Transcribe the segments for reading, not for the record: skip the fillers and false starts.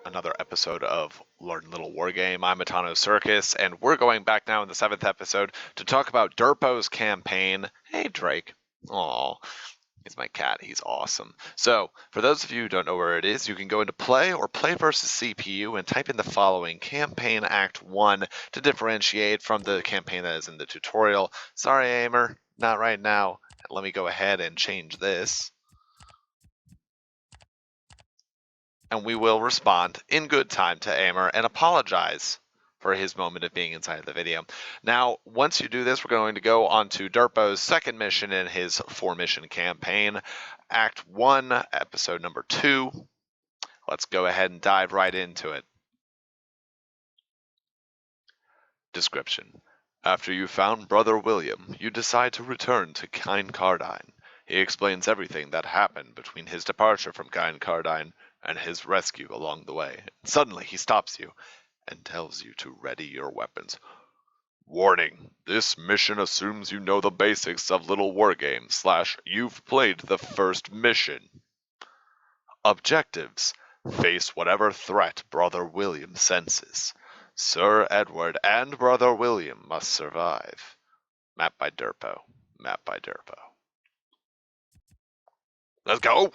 another episode of Learn Little Wargame. I'm Atano Circus, and we're going back now in the 7th episode to talk about Derpo's campaign. Hey, Drake. Aw, he's my cat. He's awesome. So, for those of you who don't know where it is, you can go into Play or Play versus CPU and type in the following: Campaign Act 1 to differentiate from the campaign that is in the tutorial. Sorry, Aimer, not right now. Let me go ahead and change this. And we will respond in good time to Aimer and apologize for his moment of being inside of the video. Now, once you do this, we're going to go on to Derpo's second mission in his 4-mission campaign, Act 1, Episode number 2. Let's go ahead and dive right into it. Description. After you found Brother William, you decide to return to Kine Cardine. He explains everything that happened between his departure from Kine Cardine and his rescue along the way. Suddenly he stops you and tells you to ready your weapons. Warning, this mission assumes you know the basics of LittleWarGame / you've played the first mission. Objectives: face whatever threat Brother William senses. Sir Edward and Brother William must survive. Map by Derpo. Map by Derpo. Let's go!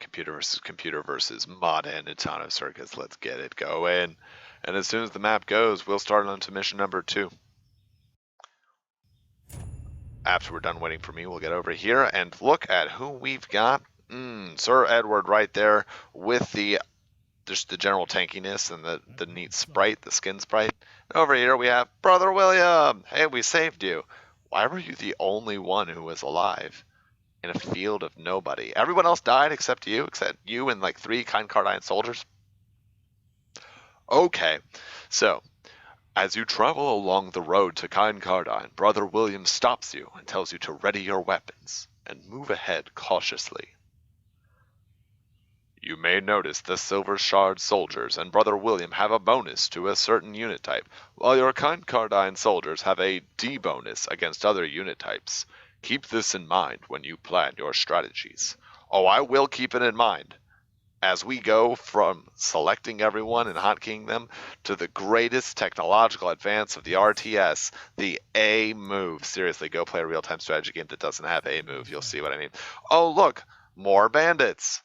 Computer versus mod and Atano Circus. Let's get it going. And as soon as the map goes, we'll start on to mission number 2. After we're done waiting for me, we'll get over here and look at who we've got. Sir Edward right there with just the general tankiness and the neat sprite, the skin sprite. And over here we have Brother William. Hey, we saved you. Why were you the only one who was alive in a field of nobody? Everyone else died except you and like 3 Kine Cardine soldiers? Okay, so as you travel along the road to Kine Cardine, Brother William stops you and tells you to ready your weapons and move ahead cautiously. You may notice the Silver Shard soldiers and Brother William have a bonus to a certain unit type, while your Kine Cardine soldiers have a D bonus against other unit types. Keep this in mind when you plan your strategies. Oh, I will keep it in mind. As we go from selecting everyone and hotkeying them to the greatest technological advance of the RTS, the A move. Seriously, go play a real-time strategy game that doesn't have A move. You'll see what I mean. Oh, look, more bandits.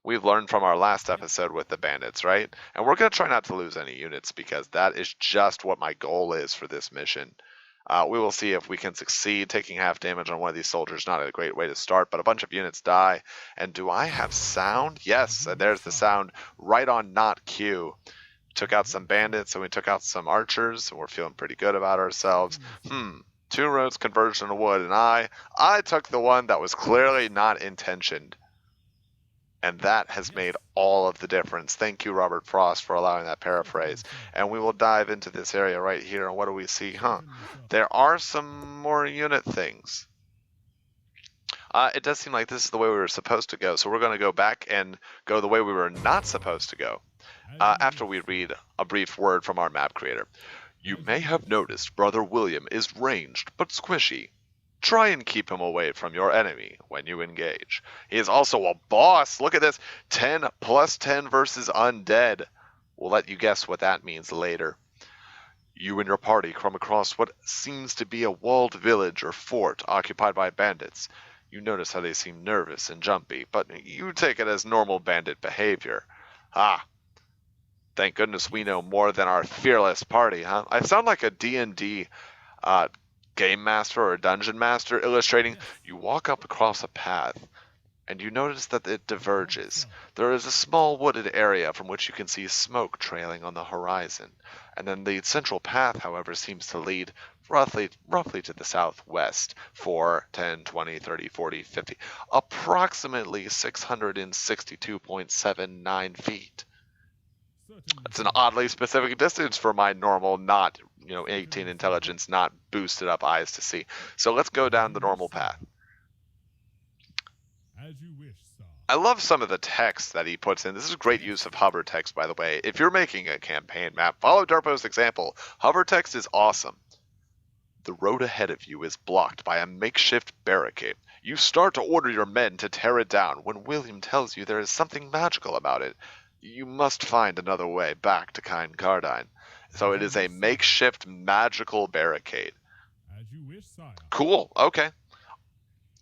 We've learned from our last episode with the bandits, right? And we're going to try not to lose any units because that is just what my goal is for this mission. We will see if we can succeed. Taking half damage on one of these soldiers, not a great way to start, but a bunch of units die. And do I have sound? Yes, and there's the sound right on not Q. Took out some bandits and we took out some archers, and we're feeling pretty good about ourselves. 2 roads converged into wood, and I took the one that was clearly not intentioned. And that has made all of the difference. Thank you, Robert Frost, for allowing that paraphrase. And we will dive into this area right here. And what do we see? There are some more unit things. It does seem like this is the way we were supposed to go. So we're going to go back and go the way we were not supposed to go. After we read a brief word from our map creator. You may have noticed Brother William is ranged but squishy. Try and keep him away from your enemy when you engage. He is also a boss. Look at this. 10 plus 10 versus undead. We'll let you guess what that means later. You and your party come across what seems to be a walled village or fort occupied by bandits. You notice how they seem nervous and jumpy, but you take it as normal bandit behavior. Thank goodness we know more than our fearless party, huh? I sound like a D&D game master or a dungeon master illustrating. You walk up across a path and you notice that it diverges. There is a small wooded area from which you can see smoke trailing on the horizon, and then the central path, however, seems to lead roughly to the southwest for 10, 20, 30, 40, 50, approximately 662.79 feet. That's an oddly specific distance for my normal, not 18 intelligence, not boosted up eyes to see. So let's go down the normal path. As you wish, sir. I love some of the text that he puts in. This is great use of hover text, by the way. If you're making a campaign map, follow Derpo's example. Hover text is awesome. The road ahead of you is blocked by a makeshift barricade. You start to order your men to tear it down when William tells you there is something magical about it. You must find another way back to Kind Cardine. So it is a makeshift magical barricade. Cool, okay.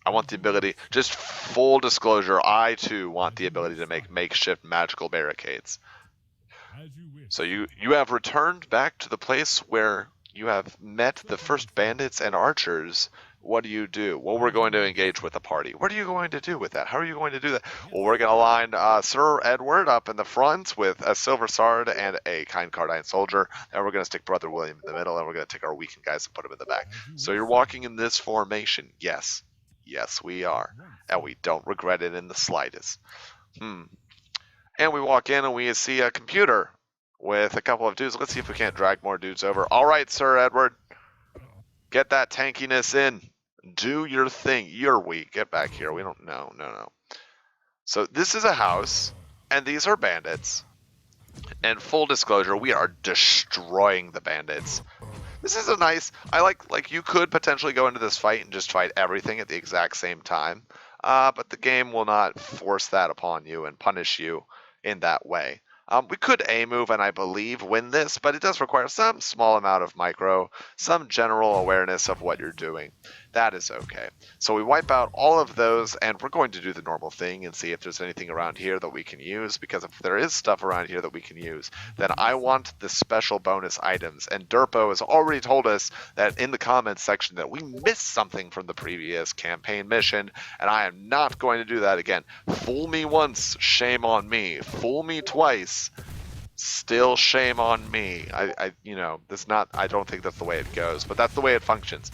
I want the ability, just full disclosure, I too want the ability to make makeshift magical barricades. So you have returned back to the place where you have met the first bandits and archers. What do you do? Well, we're going to engage with the party. What are you going to do with that? How are you going to do that? Well, we're going to line Sir Edward up in the front with a silver sword and a kind Cardine soldier, and we're going to stick Brother William in the middle, and we're going to take our weakened guys and put them in the back. So you're walking in this formation. Yes. Yes, we are. And we don't regret it in the slightest. And we walk in and we see a computer with a couple of dudes. Let's see if we can't drag more dudes over. All right, Sir Edward. Get that tankiness in. Do your thing. You're weak. Get back here. We don't... No. So this is a house, and these are bandits. And full disclosure, we are destroying the bandits. This is a nice... I like you could potentially go into this fight and just fight everything at the exact same time. But the game will not force that upon you and punish you in that way. We could A-move and I believe win this, but it does require some small amount of micro, some general awareness of what you're doing. That is okay. So we wipe out all of those, and we're going to do the normal thing and see if there's anything around here that we can use, because if there is stuff around here that we can use, then I want the special bonus items. And Derpo has already told us that in the comments section that we missed something from the previous campaign mission, and I am not going to do that again. Fool me once, shame on me. Fool me twice, still shame on me. I don't think that's the way it goes, but that's the way it functions.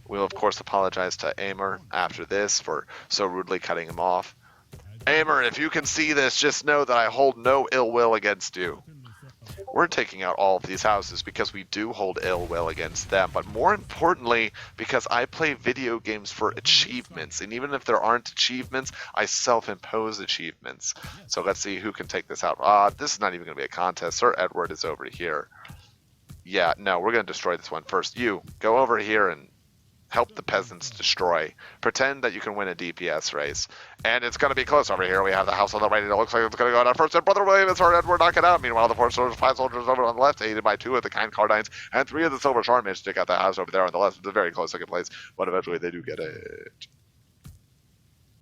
We'll, of course, apologize to Aymer after this for so rudely cutting him off. Aymer, if you can see this, just know that I hold no ill will against you. We're taking out all of these houses because we do hold ill will against them, but more importantly, because I play video games for achievements, and even if there aren't achievements, I self-impose achievements. So let's see who can take this out. This is not even going to be a contest. Sir Edward is over here. Yeah, no, we're going to destroy this one first. You, go over here and help the peasants destroy. Pretend that you can win a DPS race. And it's going to be close over here. We have the house on the right, and it looks like it's going to go down first. And Brother William and Sir Edward knock it out. Meanwhile, the 5 soldiers over on the left, aided by 2 of the kind Cardines, and 3 of the silver sharmans stick out the house over there on the left. It's a very close second place, but eventually they do get it.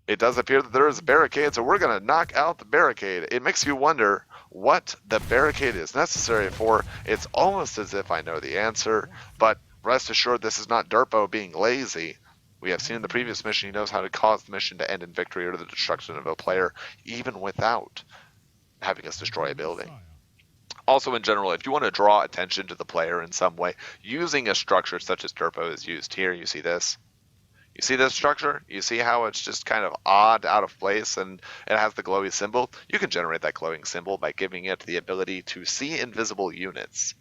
It does appear that there is a barricade, so we're going to knock out the barricade. It makes you wonder what the barricade is necessary for. It's almost as if I know the answer, but rest assured, this is not Derpo being lazy. We have seen in the previous mission he knows how to cause the mission to end in victory or the destruction of a player, even without having us destroy a building. Also, in general, if you want to draw attention to the player in some way, using a structure such as Derpo is used here, you see this? You see this structure? You see how it's just kind of odd, out of place, and it has the glowy symbol? You can generate that glowing symbol by giving it the ability to see invisible units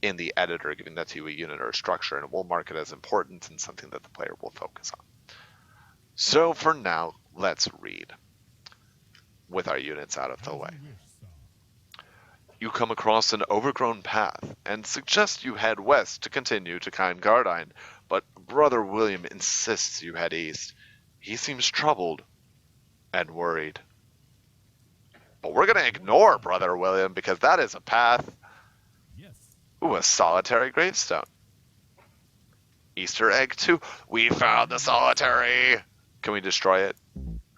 in the editor, giving that to a unit or a structure, and it will mark it as important and something that the player will focus on. So for now, let's read with our units out of the way. You come across an overgrown path and suggest you head west to continue to Kind Cardine, but Brother William insists you head east. He seems troubled and worried. But we're going to ignore Brother William because that is a path. Ooh, a solitary gravestone. Easter egg 2. We found the solitary. Can we destroy it?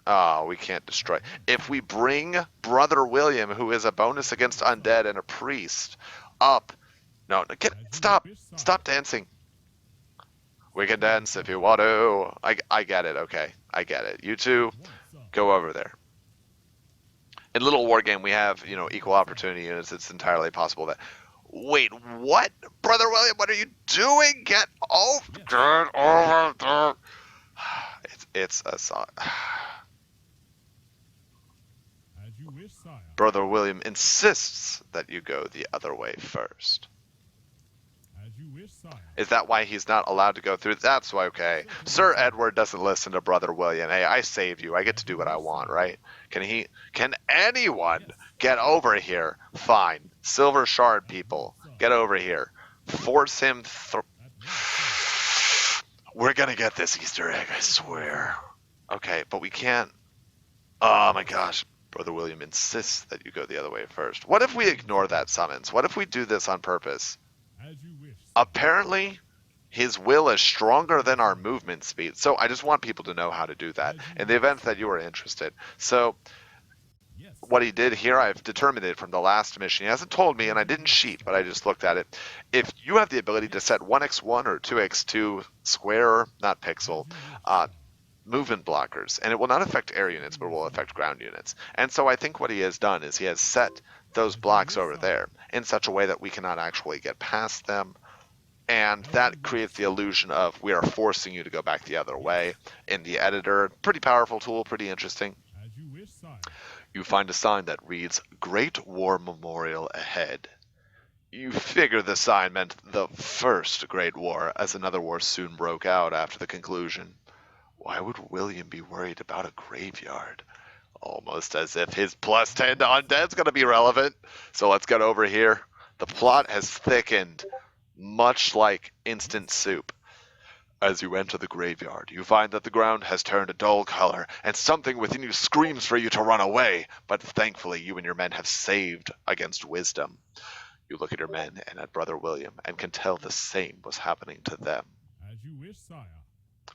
Oh, we can't destroy it. If we bring Brother William, who is a bonus against undead and a priest, up. No, stop. Stop dancing. We can dance if you want to. I get it, okay. I get it. You two, go over there. In LittleWarGame, we have, equal opportunity units. It's entirely possible that... Wait, what? Brother William, what are you doing? Get over there. It's a song. Brother William insists that you go the other way first. Is that why he's not allowed to go through? That's why, okay. Sir Edward doesn't listen to Brother William. Hey, I saved you. I get to do what I want, right? Can anyone get over here? Fine. Silver Shard people, get over here. Force him through. We're gonna get this Easter egg, I swear. Okay, but we can't. Oh my gosh. Brother William insists that you go the other way first. What if we ignore that summons? What if we do this on purpose? Apparently, his will is stronger than our movement speed. So I just want people to know how to do that in the event that you are interested. So what he did here, I've determined it from the last mission. He hasn't told me, and I didn't cheat, but I just looked at it. If you have the ability to set 1x1 or 2x2 square, not pixel, movement blockers, and it will not affect air units, but will affect ground units. And so I think what he has done is he has set those blocks over there in such a way that we cannot actually get past them. And that creates the illusion of we are forcing you to go back the other way in the editor. Pretty powerful tool, pretty interesting. You find a sign that reads, Great War Memorial Ahead. You figure the sign meant the first Great War, as another war soon broke out after the conclusion. Why would William be worried about a graveyard? Almost as if his plus 10 to undead's going to be relevant. So let's get over here. The plot has thickened, much like instant soup. As you enter the graveyard, you find that the ground has turned a dull color, and something within you screams for you to run away, but thankfully you and your men have saved against wisdom. You look at your men and at Brother William, and can tell the same was happening to them.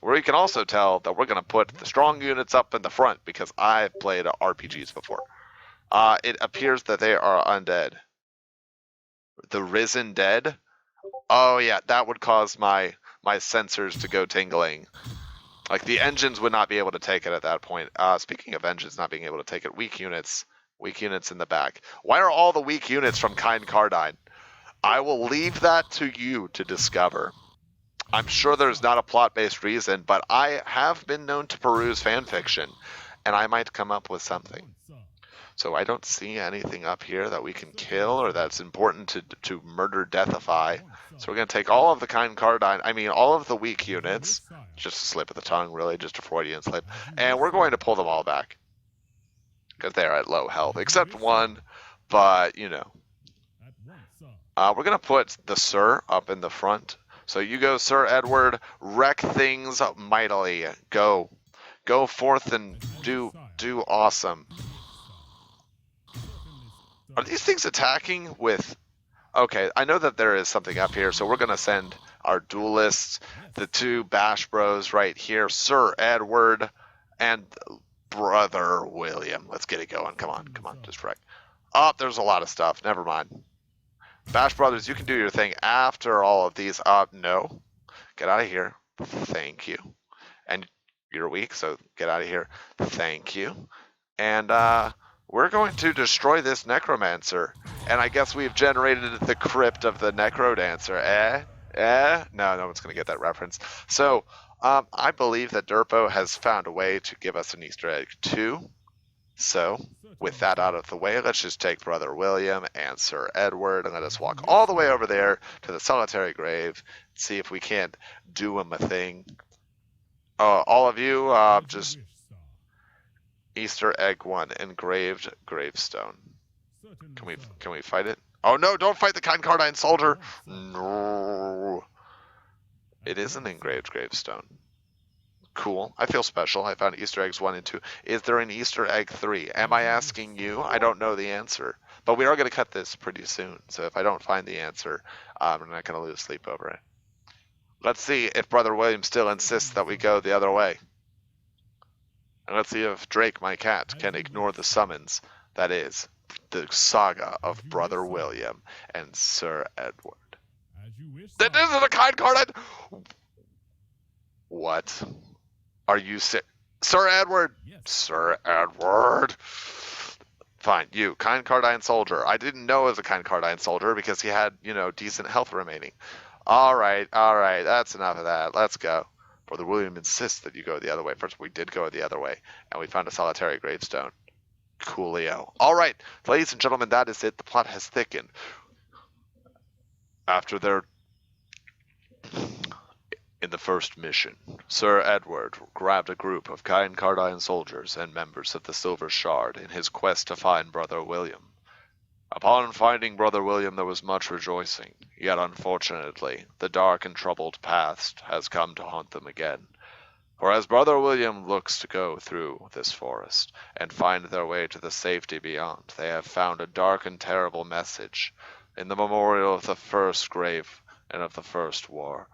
Where you can also tell that we're going to put the strong units up in the front, because I've played RPGs before. It appears that they are undead. The risen dead? Oh yeah, that would cause my sensors to go tingling. Like, the engines would not be able to take it at that point. Speaking of engines not being able to take it, weak units in the back. Why are all the weak units from Kind Cardine? I will leave that to you to discover. I'm sure there's not a plot-based reason, but I have been known to peruse fanfiction, and I might come up with something. So I don't see anything up here that we can kill or that's important to murder deathify. So we're going to take all of the Kind Cardine, all of the weak units, just a slip of the tongue really, just a Freudian slip, and we're going to pull them all back. Because they're at low health, except one, but you know. We're going to put the Sir up in the front. So you go, Sir Edward, wreck things mightily. Go forth and do awesome. Are these things attacking with... Okay, I know that there is something up here, so we're going to send our duelists, the two Bash Bros right here, Sir Edward and Brother William. Let's get it going. Come on, just wreck. Oh, there's a lot of stuff. Never mind. Bash Brothers, you can do your thing after all of these. No. Get out of here. Thank you. And you're weak, so get out of here. Thank you. And, we're going to destroy this necromancer. And I guess we've generated the crypt of the necrodancer. No, no one's going to get that reference. So, I believe that Derpo has found a way to give us an Easter egg too. So, with that out of the way, let's just take Brother William and Sir Edward and let us walk all the way over there to the solitary grave. See if we can't do him a thing. All of you, just... Easter egg 1, engraved gravestone. Can we fight it? Oh no, don't fight the Kind Cardine soldier! No. It is an engraved gravestone. Cool. I feel special. I found Easter eggs 1 and 2. Is there an Easter egg 3? Am I asking you? I don't know the answer. But we are going to cut this pretty soon. So if I don't find the answer, I'm not going to lose sleep over it. Let's see if Brother William still insists that we go the other way. And let's see if Drake, my cat, can ignore the summons. That is the saga of Brother William and Sir Edward. This is a Kind Cardine! What? Are you Sir Edward? Sir Edward! Fine, you, Kind Cardine soldier. I didn't know it was a Kind Cardine soldier because he had, decent health remaining. Alright, that's enough of that. Let's go. Brother William insists that you go the other way. First, we did go the other way, and we found a solitary gravestone. Coolio. All right, ladies and gentlemen, that is it. The plot has thickened. After their... In the first mission, Sir Edward grabbed a group of Kind Cardine soldiers and members of the Silver Shard in his quest to find Brother William. Upon finding Brother William, there was much rejoicing, yet unfortunately, the dark and troubled past has come to haunt them again. For as Brother William looks to go through this forest and find their way to the safety beyond, they have found a dark and terrible message. In the memorial of the first grave and of the first war,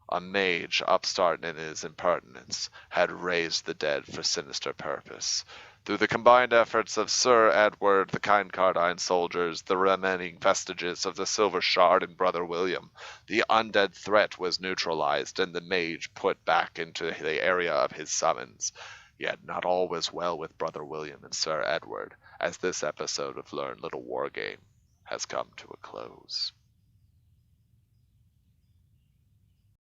a mage, upstart in his impertinence, had raised the dead for sinister purpose. Through the combined efforts of Sir Edward, the Kincardine soldiers, the remaining vestiges of the Silver Shard, and Brother William, the undead threat was neutralized, and the mage put back into the area of his summons. Yet not all was well with Brother William and Sir Edward, as this episode of Learn Little War Game has come to a close.